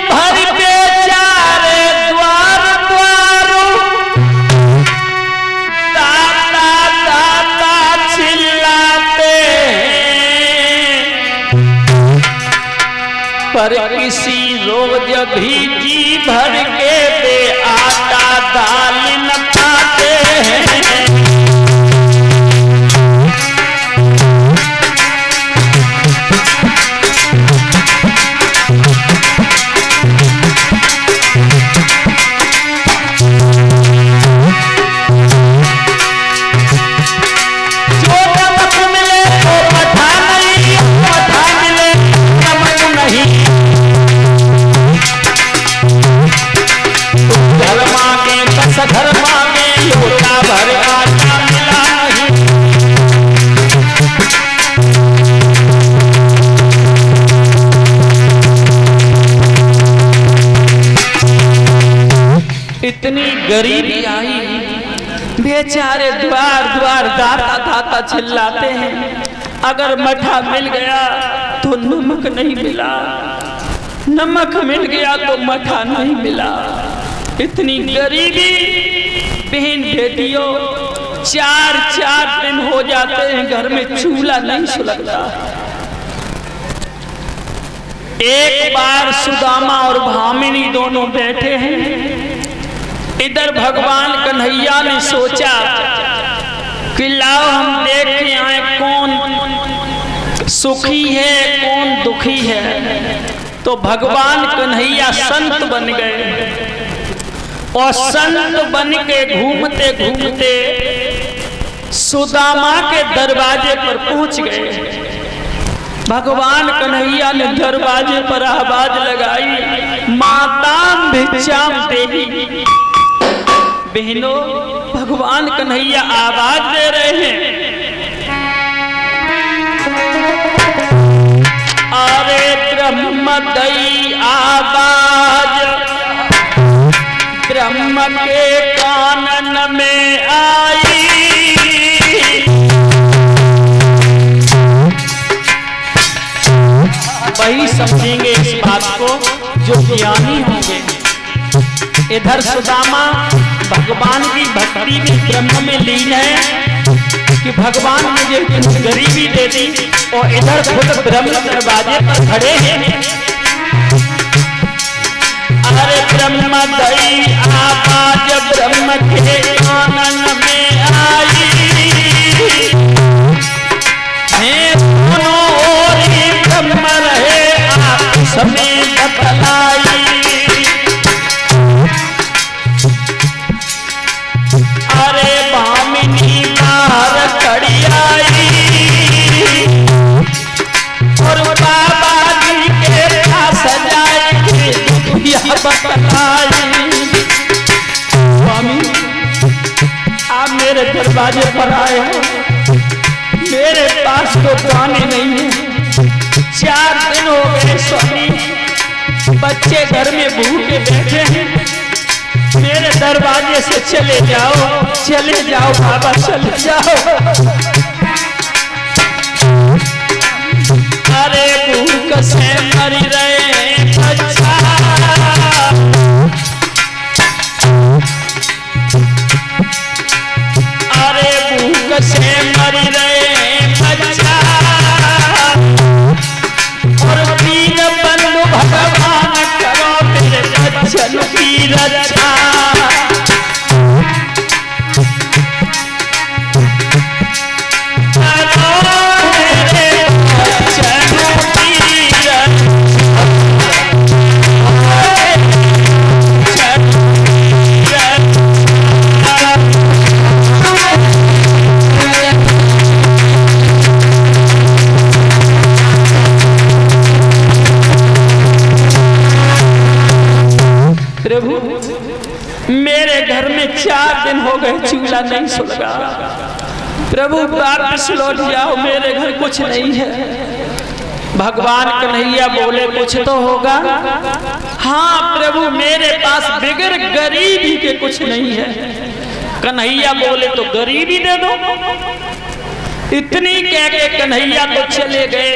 भर बेचारे द्वार द्वारू दाता दाता चिल्लाते हैं, पर किसी रोज भी जी भर के दे आटा दाल न पाते हैं। घर मांगे लोटा भर आटा मिला नहीं। इतनी गरीबी आई, बेचारे द्वार द्वार दाता दाता चिल्लाते हैं। अगर मठा मिल गया तो नमक नहीं मिला, नमक मिल गया तो मठा नहीं मिला। इतनी गरीबी बहन बेटियों, 4-4 दिन हो जाते हैं घर में चूल्हा नहीं सुलगता। एक बार सुदामा और भामिनी दोनों बैठे हैं। इधर भगवान कन्हैया ने सोचा कि लाओ हम देख के आए कौन सुखी है कौन दुखी है। तो भगवान कन्हैया संत बन गए और संत बन के घूमते घूमते सुदामा के दरवाजे पर पहुंच गए। भगवान कन्हैया ने दरवाजे पर आवाज लगाई, माताम भिक्षाम देही। बहनों, भगवान कन्हैया आवाज दे रहे हैं, अरे ब्रह्मदयी आवाज ब्रह्म के कानन में आई। वही समझेंगे इस बात को जो ज्ञानी होंगे। इधर सुदामा भगवान की भक्ति में ब्रह्म में लीन है कि भगवान मुझे गरीबी दे दी, और इधर खुद ब्रह्म दरवाजे पर खड़े हैं। अरे ब्रह्मदयी आवाज ब्रह्म के कानन में आई, है दोनों ओर ब्रह्म रहे आपस में बतलाई। अरे भामिनी बाहर खड़ी आई और बाबा जी के पास जाएगी बतलाई। स्वामी, आप मेरे दरवाजे पर आए हो, मेरे पास तो पानी नहीं है। 4 दिन हो गए स्वामी, बच्चे घर में भूखे बैठे हैं। मेरे दरवाजे से चले जाओ बाबा, चले जाओ। अरे भूख से मर रहे बच्चा, अरे भूख से मर रहे बच्चा, और दीन बंधु भगवान करो मेरे बच्चन की रक्षा। प्रभु, मेरे घर में 4 दिन हो गए चूल्हा नहीं सुलगा। प्रभु वापस लौट जाओ, मेरे घर कुछ नहीं है। भगवान कन्हैया बोले कुछ तो होगा। हाँ प्रभु, मेरे पास बगैर गरीबी के कुछ नहीं है। कन्हैया बोले तो गरीबी दे दो। इतनी कह के कन्हैया तो चले गए।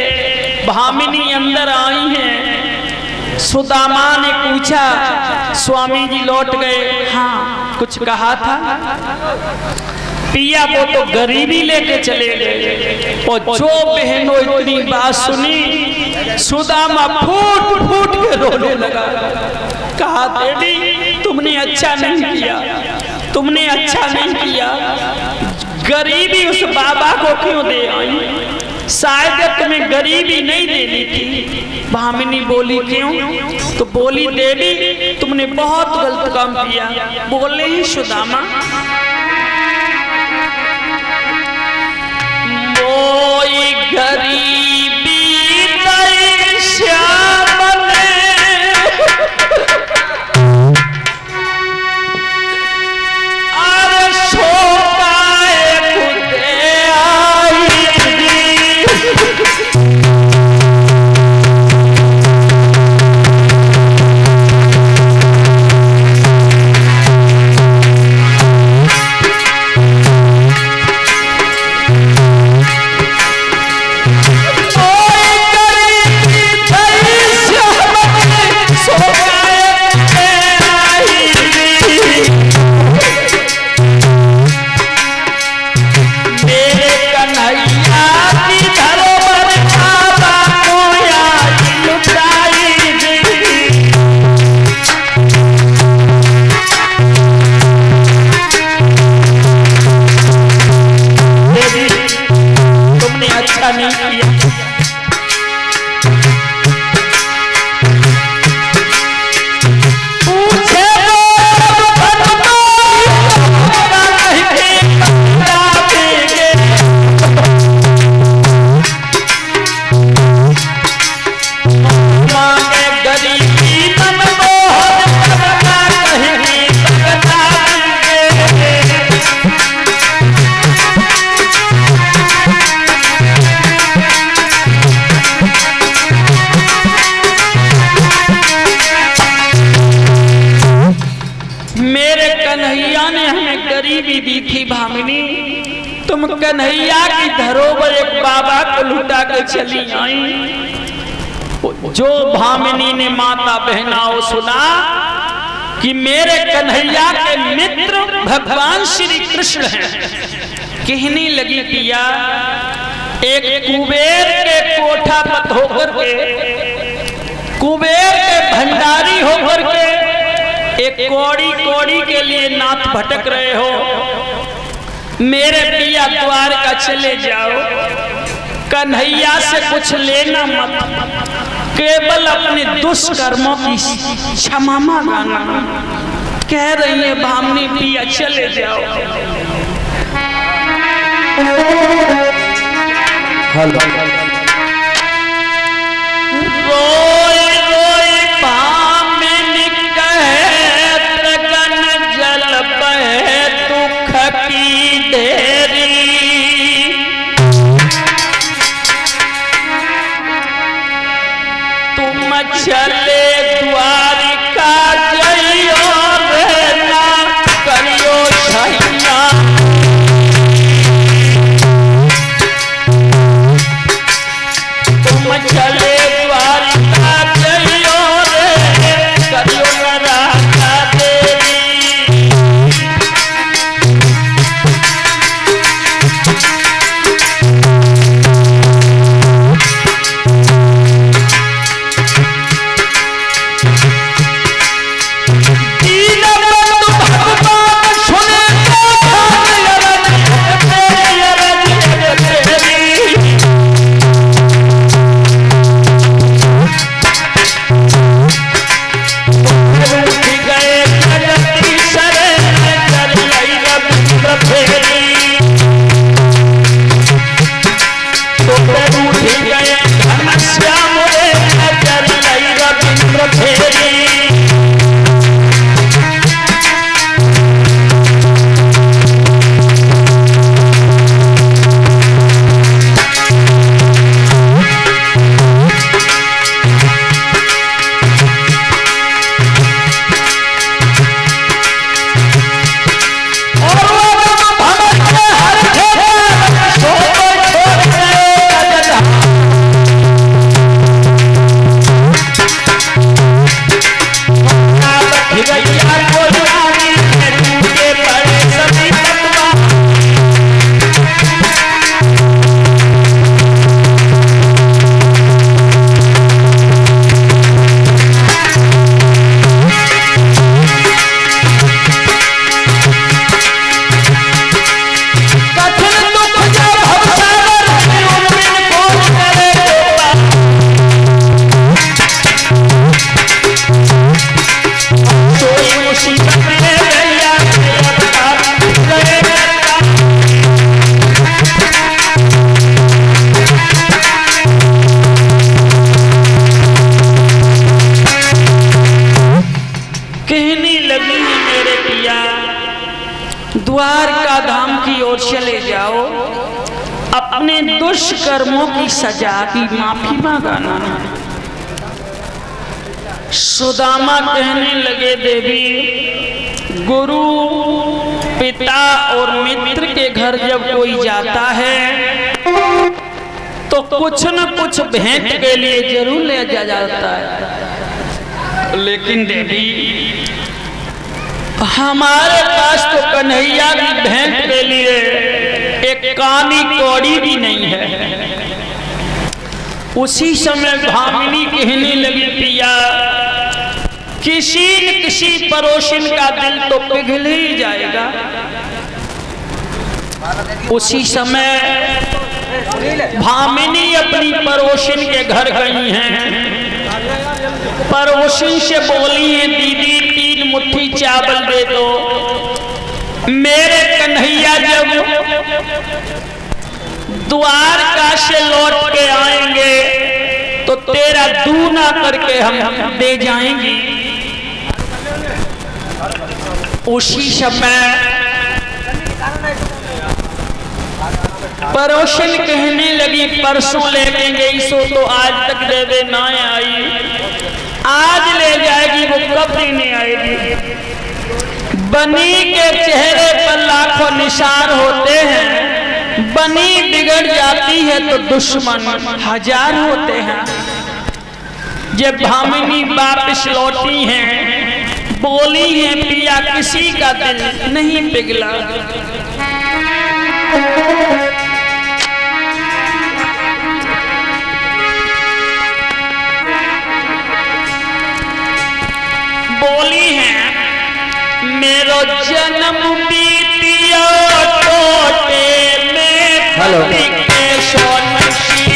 भामिनी अंदर आई हैं, सुदामा ने पूछा, स्वामी जी लौट गए? हाँ, कुछ कहा था? पिया वो तो गरीबी लेके चले गए। और जो बहनों इतनी बात सुनी, सुदामा फूट फूट के रोने लगा। कहा, देवी तुमने अच्छा नहीं किया, तुमने अच्छा नहीं किया। गरीबी उस बाबा को क्यों दे आई? शायद तुम्हें गरीबी नहीं देनी थी। भामिनी बोली, क्यों? तो बोली, देवी तुमने बहुत गलत काम किया। बोले ही सुदामा, मोई गरीबी नहीं श्याम ने, अरे शोकाए खुदे आई। तुम कन्हैया की धरोहर एक बाबा को लुटा के चली आई। जो भामिनी ने माता बहनाओं सुना कि मेरे कन्हैया के मित्र भगवान श्री कृष्ण हैं, कहने लगी, पिया एक कुबेर के कोठा पत होकर के, कुबेर के भंडारी होकर के एक कौड़ी कौड़ी के लिए नाथ भटक रहे हो। मेरे पिया द्वारका चले जाओ, कन्हैया से कुछ लेना मत, केवल अपने दुष्कर्मों की क्षमा मांगना। कह रही है भामिनी, पिया चले जाओ। रोए रोए भामिनी कहे, गगन जल बहे दुख की ढेरी। तुम चले द्वारिका जइयो रहना करियो छैया। तुम चले द्वारिका जइयो रे करियो राधा देवी। द्वारका धाम की ओर चले जाओ, अपने दुष्कर्मों की सजा की माफी मांगाना। सुदामा कहने लगे, देवी गुरु पिता और मित्र के घर जब कोई जाता है तो कुछ न कुछ भेंट के लिए जरूर ले जाता है, लेकिन देवी हमारे पास तो कन्हैया की भेंट के लिए एक कानी कौड़ी भी नहीं है। उसी समय भामिनी कहने लगी, पिया किसी न किसी पड़ोसन का दिल तो पिघल ही जाएगा। उसी समय भामिनी अपनी पड़ोसन के घर गई हैं। पड़ोसन से बोली है, दीदी 3 मुट्ठी चावल दे दो, मेरे कन्हैया जब द्वारका से लौट के आएंगे तो तेरा दूना करके हम दे जाएंगी। उसी समय पड़ोसन कहने लगी, परसों लेके गई सो तो आज तक देवे ना आई, आज ले जाएगी, वो कब देने आएगी। बनी के चेहरे पर लाखों निशान होते हैं, बनी बिगड़ जाती है तो दुश्मन 1000 होते हैं। जब भामिनी वापस लौटी हैं, बोली हैं, पिया किसी का दिल नहीं पिघला। बोली हैं, मेरो जन्म बीतिया टोटे में के सोनसी।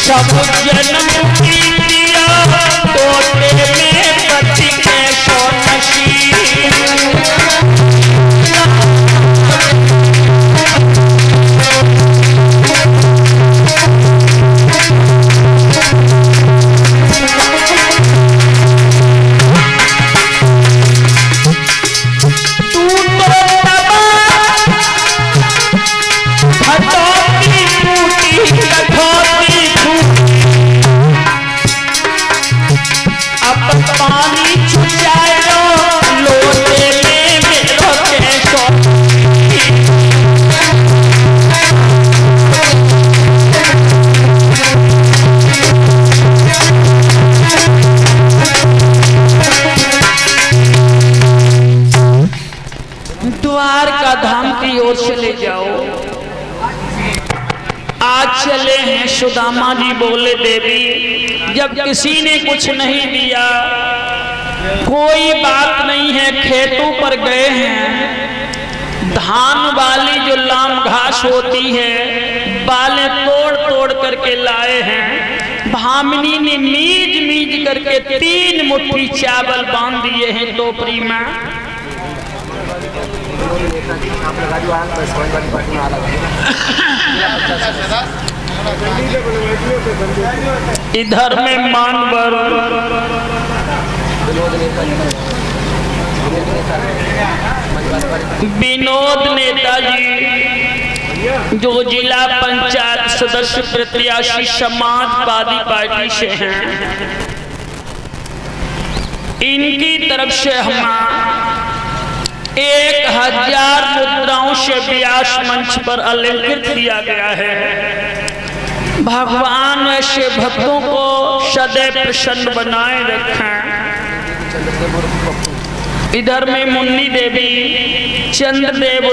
सब जन्म बीतिया टोटे में पति के सोनसी। द्वारका धाम की ओर चले जाओ। आज चले हैं। सुदामा जी बोले, देवी जब किसी ने कुछ नहीं दिया कोई बात नहीं है, खेतों पर गए हैं, धान वाली जो लाम घास होती है बालें तोड़ तोड़ करके लाए हैं। भामिनी ने मीज मीज करके 3 मुट्ठी चावल बांध दिए हैं टोपरी में। इधर में मानवर विनोद नेताजी जो जिला पंचायत सदस्य प्रत्याशी समाजवादी पार्टी से हैं, इनकी तरफ से हम 1000 मुद्राओं से व्यास मंच पर अलंकृत किया गया है। भगवान ऐसे भक्तों को सदैव प्रसन्न बनाए रखें। इधर में मुन्नी देवी, चंद्रदेव